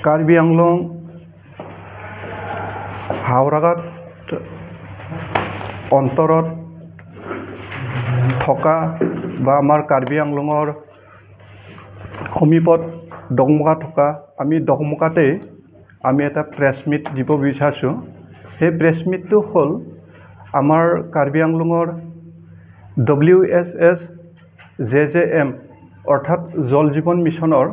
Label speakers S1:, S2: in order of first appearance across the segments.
S1: কাৰ্বি আংলং হাওৰাঘাট অন্তৰত থকা বা আমাৰ কাৰ্বি আংলঙৰ সমীপত ডগমকা থকা আমি ডগমকাতেই আমি এটা প্ৰেছ মিট দিব বিচাৰিছোঁ। সেই প্ৰেছ মিটটো হ'ল আমাৰ কাৰ্বি আংলঙৰ WSSJJM অৰ্থাৎ জল জীৱন মিছনৰ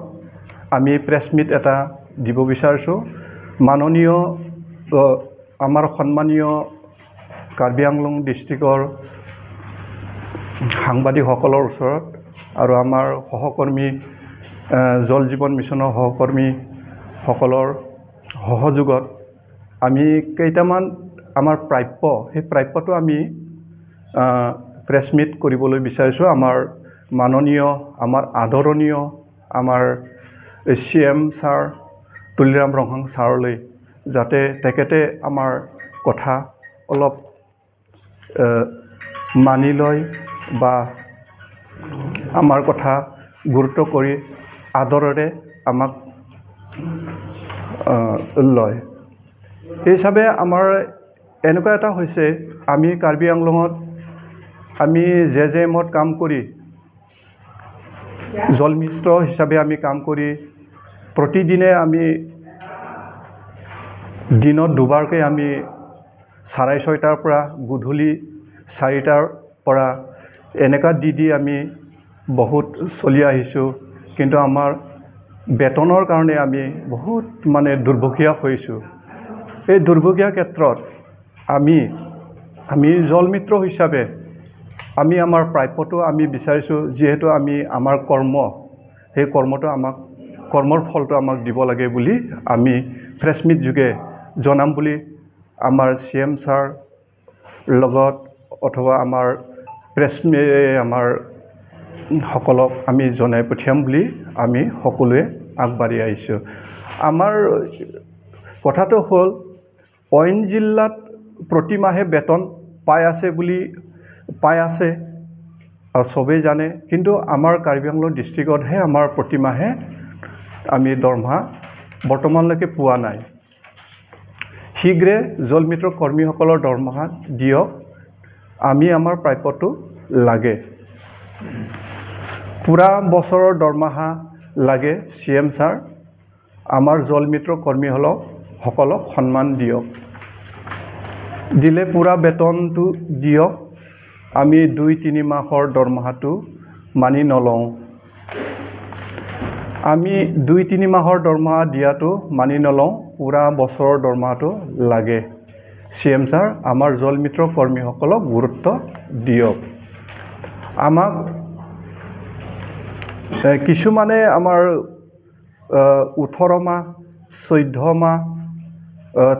S1: আমি প্ৰেছ মিট এটা দিব বিচাৰিছোঁ। মাননীয় আমাৰ সন্মানীয় কাৰ্বি আংলং ডিষ্ট্ৰিক্টৰ সাংবাদিকসকলৰ ওচৰত আৰু আমাৰ সহকৰ্মী জল জীৱন মিছনৰ সহকৰ্মীসকলৰ সহযোগত আমি কেইটামান আমাৰ প্ৰাপ্য সেই প্ৰাপ্যটো আমি প্ৰেছ মিট কৰিবলৈ বিচাৰিছোঁ। আমাৰ মাননীয় আমাৰ আদৰণীয় আমাৰ CM ছাৰ তুলিৰাম ৰংহাং ছাৰলৈ যাতে তেখেতে আমাৰ কথা অলপ মানি লয় বা আমাৰ কথা গুৰুত্ব কৰি আদৰেৰে আমাক লয়। সেই হিচাপে আমাৰ এনেকুৱা এটা হৈছে আমি কাৰ্বি আংলঙত আমি JJMত কাম কৰি জল মিত্ৰ হিচাপে আমি কাম কৰি প্ৰতিদিনে আমি দিনত দুবাৰকৈ আমি 6:30টাৰ পৰা গধূলি 4টাৰ পৰা এনেকুৱা দি আমি বহুত চলি আহিছোঁ। কিন্তু আমাৰ বেতনৰ কাৰণে আমি বহুত মানে দুৰ্ভগীয়া হৈছোঁ। এই দুৰ্ভগীয়া ক্ষেত্ৰত আমি জল মিত্ৰ হিচাপে আমি আমাৰ প্ৰাপ্যটো আমি বিচাৰিছোঁ। যিহেতু আমি আমাৰ সেই কৰ্মটো আমাক কৰ্মৰ ফলটো আমাক দিব লাগে বুলি আমি প্ৰেছ মিট যোগে জনাম বুলি আমাৰ CM ছাৰ লগত অথবা আমাৰ আমাৰ সকলক আমি জনাই পঠিয়াম বুলি আমি সকলোৱে আগবাঢ়ি আহিছোঁ। আমাৰ কথাটো হ'ল অইন জিলাত প্ৰতিমাহে বেতন পাই আছে আৰু চবেই জানে, কিন্তু আমাৰ কাৰ্বি আংলং ডিষ্ট্ৰিক্টতহে আমাৰ প্ৰতিমাহে আমি দৰমহা বৰ্তমানলৈকে পোৱা নাই। শীঘ্ৰে জল মিত্ৰ কৰ্মীসকলৰ দৰমহা দিয়ক, আমি আমাৰ প্ৰাপ্যটো লাগে। পুৰা বছৰৰ দৰমহা লাগে CM ছাৰ, আমাৰ জল মিত্ৰ কৰ্মীসকলক সন্মান দিয়ক, দিলে পুৰা বেতনটো দিয়ক। আমি 2-3 মাহৰ দৰমহাটো মানি নলওঁ। আমি 2-3 মাহৰ দৰমহা দিয়াটো মানি নলওঁ, পুৰা বছৰৰ দৰমহাটো লাগে। CM ছাৰ, আমাৰ জল মিত্ৰ কৰ্মীসকলক গুৰুত্ব দিয়ক। আমাক কিছুমানে আমাৰ 18 মাহ 14 মাহ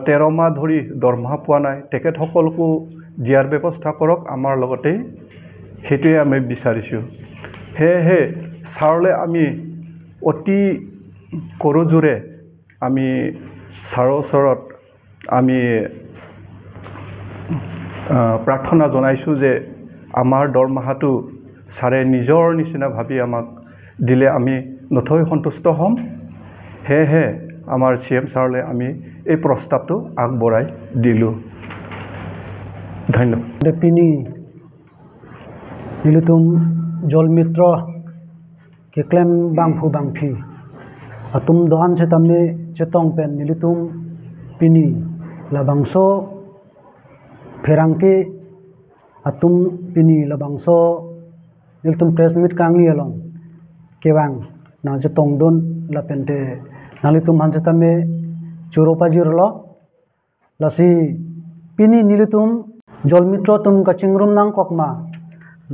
S1: 13 মাহ ধৰি দৰমহা পোৱা নাই, তেখেতসকলকো দিয়াৰ ব্যৱস্থা কৰক আমাৰ লগতেই, সেইটোৱে আমি বিচাৰিছোঁ। সেয়েহে ছাৰলৈ আমি অতি কৰজোৰে আমি ছাৰৰ ওচৰত আমি প্ৰাৰ্থনা জনাইছোঁ যে আমাৰ দৰমহাটো ছাৰে নিজৰ নিচিনা ভাবি আমাক দিলে আমি নথৈ সন্তুষ্ট হ'ম। সেয়েহে আমাৰ CM ছাৰলৈ আমি এই প্ৰস্তাৱটো আগবঢ়াই দিলোঁ। ধন্যবাদ।
S2: Depini nilutum jol mitra ke klem bangphi atum dohan setame cetong pen nilutum pini labangso ferangke atum pini labangso nilutum press meet kangli along kewang na cetong don lapente nalitum han setame churopa jirlo lasi pini nilutum jol mitro tum kachingrum nang kokma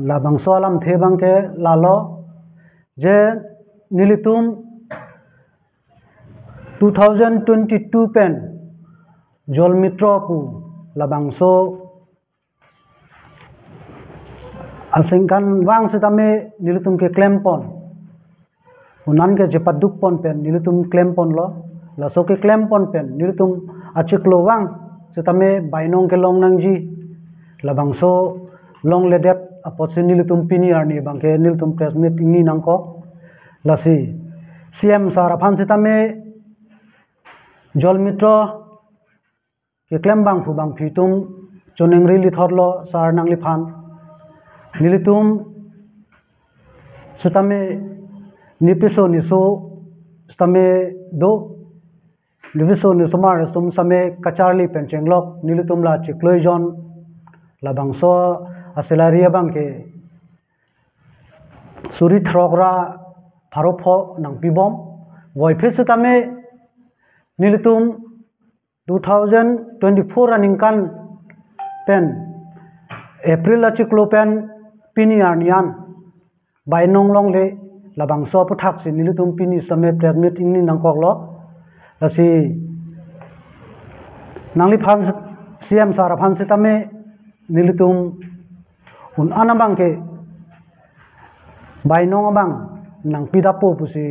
S2: labangso alam thebangke lalo je nilitum 2022 pen jol mitro pu labangso alsengkan wang setame nilitum ke klempon unan ke jepaduk pon pen nilitum klempon lo laso ke klempon pen nilitum achiklo wang setame bainong ke long nangji labangso long ledet apot nilitum pini arni bangke nilitum press meet ini nangko lasi CM sar aphan sitame jol mitro ke klem bang phu bang phitum chonengri li thorlo sar nang li phan nilitum sitame nipiso niso stame do nipiso nisomar sum same kacharli penchenglok nilitum la chikloijon la bangso aselaria bangke suri throgra pharopho nang pibom voiphis sitame nilitum 2024 running kan pen April la chiklo pen piniar nian bai nong long le labang so puthak sin nilitum pini same transmit ingni nangkok lo lasi nangli phan CM sara phan sitame nilitum un anabang ke bai nong abang nang pidapo pusi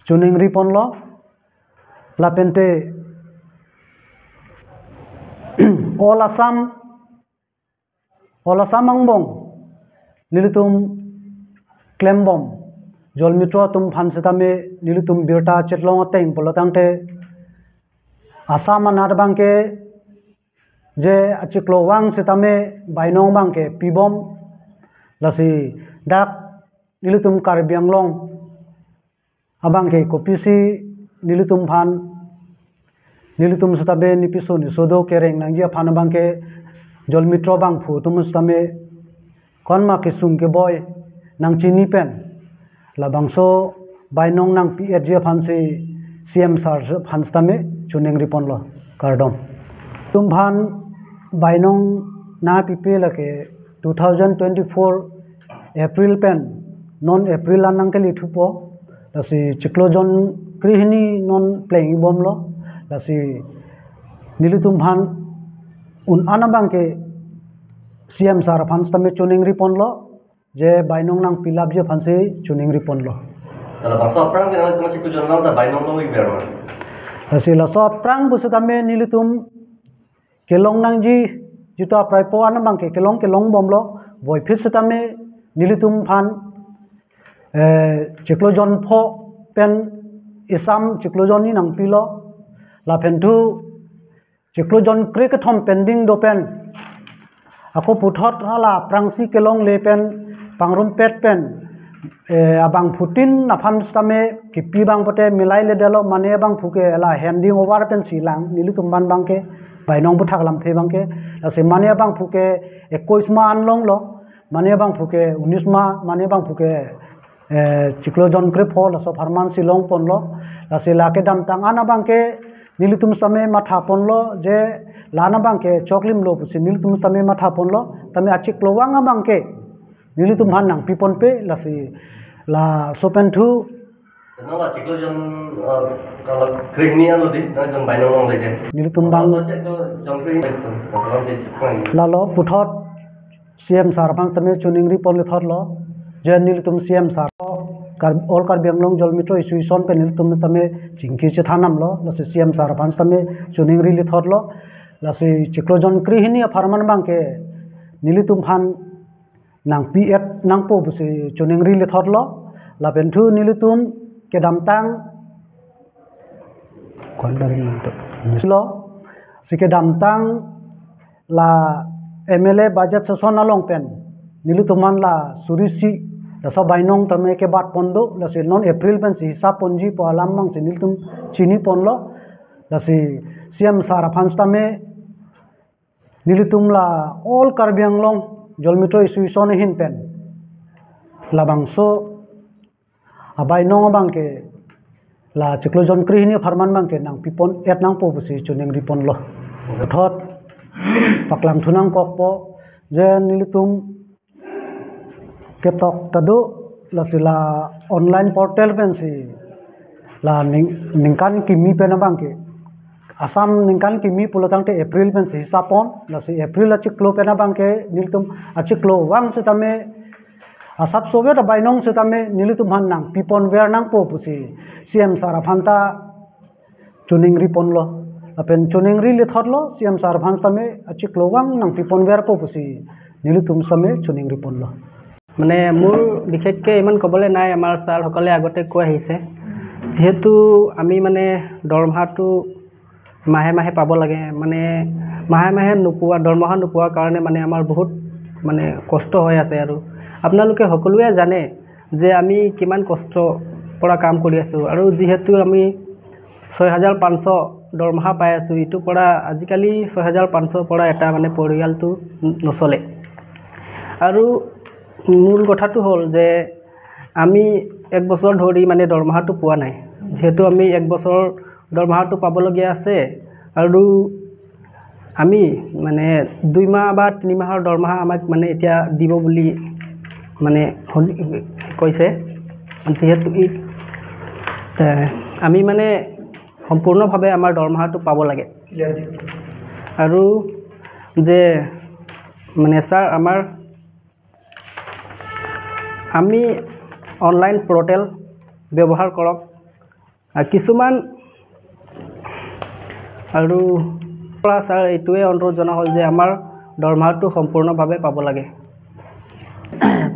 S2: chuning ripon lo la pente all Assam angbong nilitum klembom jol mitro tum phan sitame nilitum birta chetlong teng polotangte Assam anad bangke je achiklo wang sitame bainong bangke pibom lasi dak nilitum karbianglong abangke kopisi nilitum phan nilitum sitabe nipiso ni sodo kereng nangia phan bangke jol mitro bang phu tum sitame konma kisung ke boy nang chini pen labangso bainong nang PH phan si CM sar phan sitame chuneng ripon lo kardom tum phan bainong na pipe lake 2024 April pen non April anang ke lithupo lasi chiklojon krihini non playing bom lo lasi nilitum phan un anabang ke CM sar phan sitame chuneng ripon lo je bainong nang pilap je phan si chuneng ripon lo
S3: Kalau bangsa perang kita cuma cikgu jonang tak bainong long iber man.
S2: lasi la so prang bu sitame nilitum kelong nang ji juta praipo anabang ke kelong bom lo voi phis sitame nilitum phan chiklojon pho pen isam chiklojon ni nang pilo la phentu chiklojon krek thom pending do pen ako puthot hala prangsi kelong le pen pangrum pet pen abang putin napham stame kipi bang pote milai le delo mane bang phuke la handing over pen silang nilitum ban bangke bainong puthak lam the bangke la se mane bang phuke 21 ma anlong lo mane bang phuke 19 ma mane bang phuke chiklojon kre pho la so pharman silong pon lo la se la ke dam tang ana bangke nilitum stame matha pon lo je lana bangke choklim lo pusi nilitum stame matha pon lo tame achik lowanga bangke nilitum han nang pipon pe la si la sopen thu
S3: Kenal lah cikgu jon kalau krihnian lo di, nanti jon bainong long lagi.
S2: nilitum bang
S3: Kalau cikgu jon krihnian, kalau dia cikgu.
S2: la lo puthot CM sar bang tame chuning ripon le thot lo je nilitum CM sar kar all kar benglong jol mitro isuison pe nilitum tame chingki che thanam lo la si CM sar bang tame chuning ri le thot lo la si chiklojon krihini farman bangke nilitum han nang PF nang po busi chuning ri le thot lo la pentu nilitum ke dam tang kon dari lo si ke dam tang la MLA budget session along pen nilituman la surisi la so bainong tame ke bat pondo la si non April pen si hisab ponji po alam mang si nilitum chini ponlo la si CM sara phans tame nilitum la all karbiang long jolmitro isuison hin pen labangso abai nong bangke la chiklojon krihini farman bangke nang pipon et nang po busi chuneng ripon lo thot paklam thunang kokpo je nilitum ketok tadu la sila online portal pen si la ningkan kimi pen bangke Assam ningkan kimi pulotang te April pen si sapon la si April la chiklo pen bangke nilitum achiklo wang sitame asap sobe ta bainong sitame nilitum han nang pipon wer nang po pusi CM sara phanta chuning ripon lo apen chuning ri le thot lo CM sara phan tame achiklo wang nang pipon wer po pusi nilitum same chuning ripon lo
S4: মানে মোৰ বিশেষকৈ ইমান ক'বলৈ নাই আমাৰ ছাৰসকলে আগতে কৈ আহিছে যিহেতু আমি মানে দৰমহাটো মাহে মাহে পাব লাগে মানে মাহে মাহে নোপোৱা দৰমহা নোপোৱাৰ কাৰণে মানে আমাৰ বহুত মানে কষ্ট হৈ আছে আৰু আপোনালোকে সকলোৱে জানে যে আমি কিমান কষ্ট পৰা কাম কৰি আছোঁ আৰু যিহেতু আমি 6500 দৰমহা পাই আছোঁ ইটোৰ পৰা আজিকালি 6500 পৰা এটা মানে পৰিয়ালটো নচলে আৰু মূল কথাটো হ'ল যে আমি এক বছৰ ধৰি মানে দৰমহাটো পোৱা নাই যেহেতু আমি এক বছৰ দৰমহাটো পাবলগীয়া আছে আৰু আমি মানে 2 মাহ বা 3 মাহৰ দৰমহা আমাক মানে এতিয়া দিব বুলি মানে কৈছে যেহেতু আমি মানে সম্পূৰ্ণভাৱে আমাৰ দৰমহাটো পাব লাগে আৰু যে মানে ছাৰ আমি অনলাইন পৰ্টেল ব্যৱহাৰ কৰক কিছুমান আৰু পৰা ছাৰ এইটোৱে অনুৰোধ জনা হ'ল যে আমাৰ দৰমহাটো সম্পূৰ্ণভাৱে পাব লাগে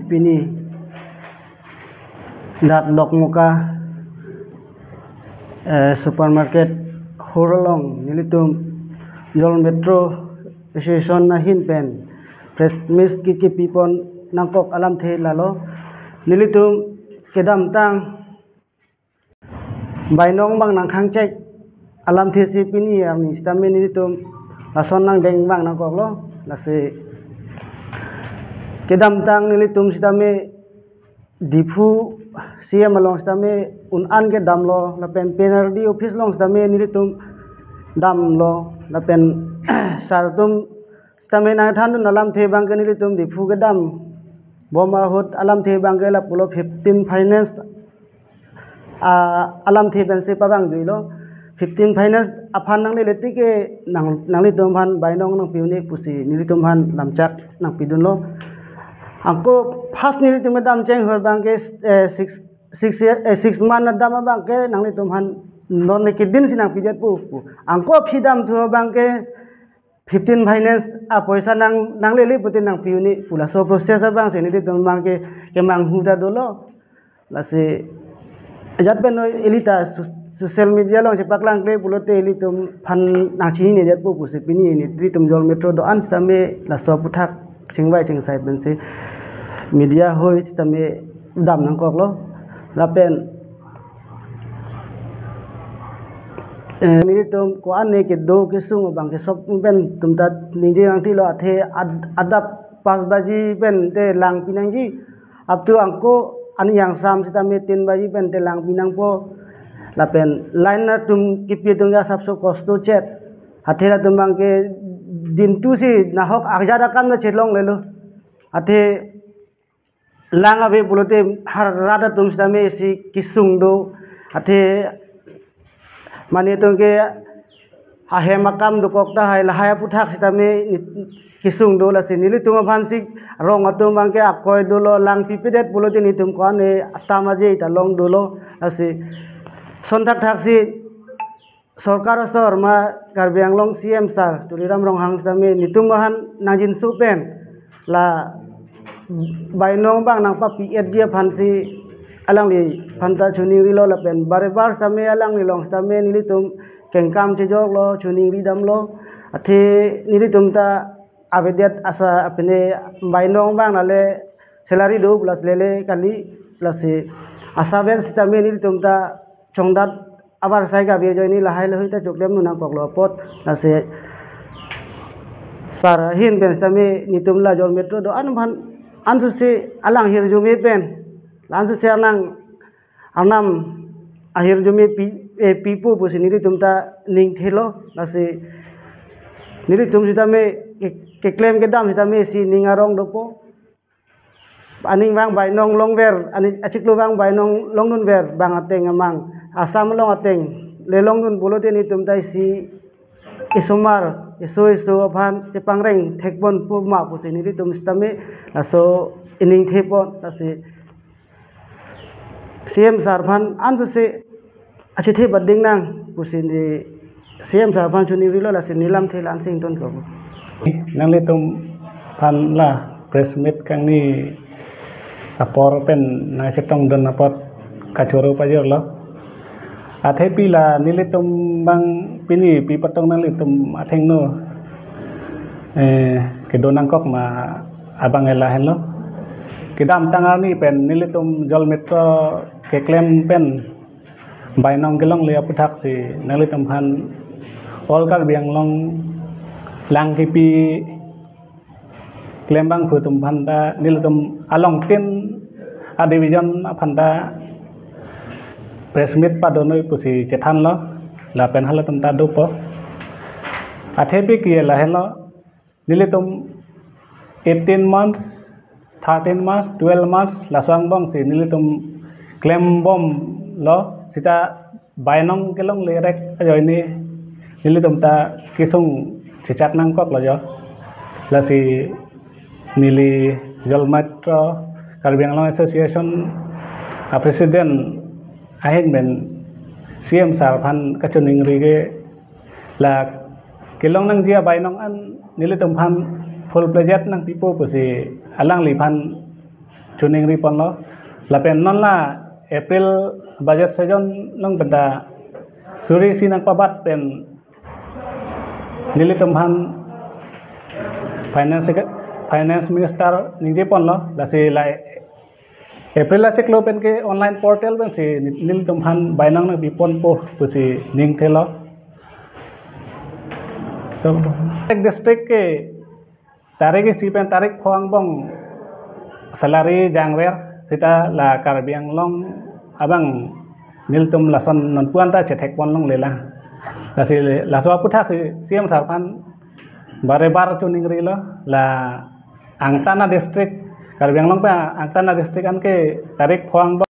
S2: পিনি দাক Dokmoka supermarket horolong nilitum jol metro station na hinpen press miss kiki pipon nangkok alam the lalo nilitum kedam tang bainong bang nang khang cek alam the si pini ami stame nilitum lason nang deng bang nangkok lo lase kedam tang nilitum stame dipu siya malong stame unan ke dam lo la pen penalty office long stame nilitum dam lo la pen sartum stame na than nalam the bang ke nilitum dipu ke dam boma hot alam the bang ke la pulo 15 finance alam the ben se pa bang juilo 15 finance aphan nang le leti ke nang litum han bainong nang piuni pusi nilitum han lamchak nang pidun lo angko first nilitum dam cheng hor bang ke 6 month dam bang ke nang litum han non ne kidin sinang pijet pu angko phidam thu bang ke 15 finance paisa nang le li putin nang piuni pula so process bang se nilitum bang ke mang huda dolo la se jat ben elita social media long se paklang le pulote elitum phan nang chi ni jet pu se pini ni tritum jol metro do an stame la so puthak singwai sing sai ben se media hoi stame dam nang kok lo la pen nilitum ko an ne ke do ke sung bang ke sop ben tum ta ninje nang ti lo athe adap 5 baji ben te lang pinang ji up to angko an yang sam stame 3 baji ben te lang pinang po la pen line na tum kipi tunga sabso kosto chat hathera tumang ke din tu si na hok akjada kam na chelong lelo athe lang ave bulote har rada tum stame si kisung do athe mane tongke ahe makam do kokta hai la haya puthak stame kisung do la sinili tum phansik rong atum bangke akoy do lo lang pipidet bulote ni tum ko ne atamaje ta long do lo ase sontak thaksi सरकार sir मा Karbi Anglong CM sir Tuliram Ronghang stame nitum han nangjin supen la bainong bang nang pa pet je phansi alang li phanta chuni ri lo la pen bare bar stame alang ni long stame nilitum kengkam che jok lo chuni ri dam lo athe nilitum ta abedet asa apne bainong bang na le salary do plus lele kali plus asa ben stame nilitum ta chongdat abar sai ga be joini lahai lahoi ta choklem nu nang koklo pot na se sar hin ben stame nitum la jol metro do an bhan an su se alang hir jumi pen lan su se anam ahir jumi pipu pu se niri tumta ning thelo na se niri tum sitame ke claim ke dam sitame si ningarong do po aning bang bai nong long ver ani achiklo bang bai nong long nun ver bang ateng amang asam long ateng le long nun bolote ni tum tai si isomar iso phan te pangreng thekbon pu ma pu se ni tum stame aso ining thepon ase cm sar phan an se achi the bading nang pu se ni cm sar phan chuni ri lo la se nilam the lan sing ton ko
S5: nang le tum phan la press meet kang ni apor pen na se tong don apot kachoro pa jor lo Athepi la nilitum bang pini pi patong nalitum atheng no ke donang kok ma abang ela hello kidam tangal ni pen nilitum jol metro ke klem pen bainong gelong le aputhak si nalitum han olkar biang long lang kipi klem bang phutum phanda nilitum along tin a division phanda presmit padonoi pusi chethan lo la pen halatum ta dupo athepi ki la hello nilitum 18 months 13 months 12 months la swang bong si nilitum claim bom lo sita bainong kelong le rek ajoi ni nilitum ta kisung chichat nang kok lo jo la si nili jolmatro Karbiang Long Association a president ahin ben CM sarphan kachuning rige la kilong nang dia bainong an nilitum phan full pledged nang pipo pusi alang liphan chuning ri pon lo la pen non la April budget season nang benda suri sinang pabat pen nilitum phan finance minister ningde pon lo la si la April la check lo pen ke online portal ben si nilitum phan bainong nang bipon po pusi ning thelo district ke tarik sipen tarik khoang bong salary jangwer sita la Karbiang Long abang niltum lason non puan ta chetek pon long lela la si la so putha si CM sarpan bare bar chuning ri lo la angtana district Karbiang Long pa angtana district an ke tarik khoang